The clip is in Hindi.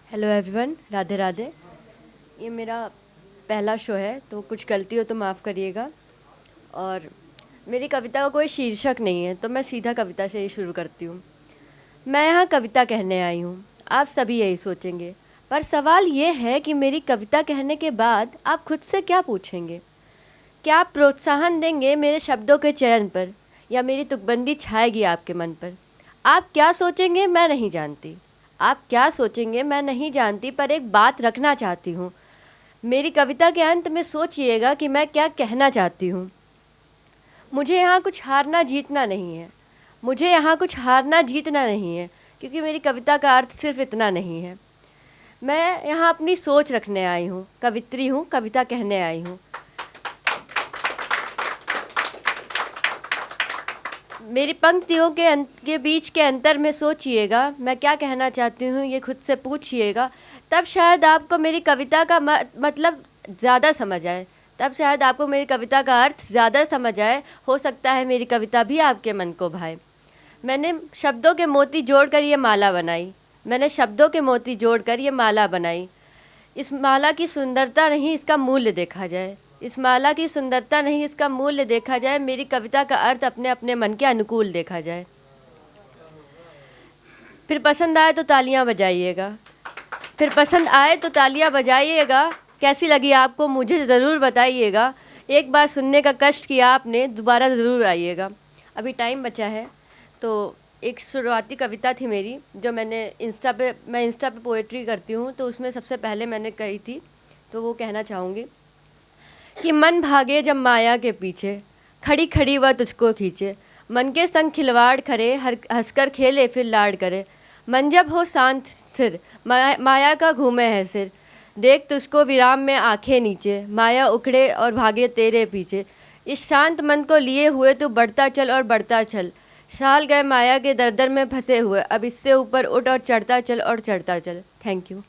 Hello everyone, Radhe Radhe. ये मेरा पहला शो है तो कुछ गलती हो तो माफ़ करिएगा। और मेरी कविता का कोई शीर्षक नहीं है तो मैं सीधा कविता से ही शुरू करती हूँ। मैं यहाँ कविता कहने आई हूँ, आप सभी यही सोचेंगे, पर सवाल ये है कि मेरी कविता कहने के बाद आप खुद से क्या पूछेंगे? क्या आप प्रोत्साहन देंगे मेरे शब्दों के चयन पर, या मेरी तुकबंदी छाएगी आपके मन पर? आप क्या सोचेंगे मैं नहीं जानती, आप क्या सोचेंगे मैं नहीं जानती, पर एक बात रखना चाहती हूँ। मेरी कविता के अंत में सोचिएगा कि मैं क्या कहना चाहती हूँ। मुझे यहाँ कुछ हारना जीतना नहीं है, मुझे यहाँ कुछ हारना जीतना नहीं है, क्योंकि मेरी कविता का अर्थ सिर्फ इतना नहीं है। मैं यहाँ अपनी सोच रखने आई हूँ, कवित्री हूँ, कविता कहने आई हूँ। मेरी पंक्तियों के बीच के अंतर में सोचिएगा, मैं क्या कहना चाहती हूँ ये खुद से पूछिएगा। तब शायद आपको मेरी कविता का मतलब ज़्यादा समझ आए, तब शायद आपको मेरी कविता का अर्थ ज़्यादा समझ आए। हो सकता है मेरी कविता भी आपके मन को भाए। मैंने शब्दों के मोती जोड़कर ये माला बनाई, मैंने शब्दों के मोती जोड़कर ये माला बनाई। इस माला की सुंदरता नहीं, इसका मूल्य देखा जाए। इस माला की सुंदरता नहीं, इसका मूल्य देखा जाए। मेरी कविता का अर्थ अपने अपने मन के अनुकूल देखा जाए। फिर पसंद आए तो तालियां बजाइएगा, फिर पसंद आए तो तालियां बजाइएगा। कैसी लगी आपको मुझे ज़रूर बताइएगा। एक बार सुनने का कष्ट किया आपने, दोबारा ज़रूर आइएगा। अभी टाइम बचा है तो एक शुरुआती कविता थी मेरी, जो मैंने इंस्टा पे पोएट्री करती हूँ, तो उसमें सबसे पहले मैंने कही थी, तो वो कहना चाहूँगी कि मन भागे जब माया के पीछे, खड़ी खड़ी वह तुझको खींचे। मन के संग खिलवाड़ करे, हंसकर खेले फिर लाड़ करे। मन जब हो शांत स्थिर, माया का घूमे है सिर। देख तुझको विराम में आंखें नीचे, माया उखड़े और भागे तेरे पीछे। इस शांत मन को लिए हुए तू बढ़ता चल और बढ़ता चल। साल गए माया के दरदर में फंसे हुए, अब इससे ऊपर उठ और चढ़ता चल और चढ़ता चल। Thank you.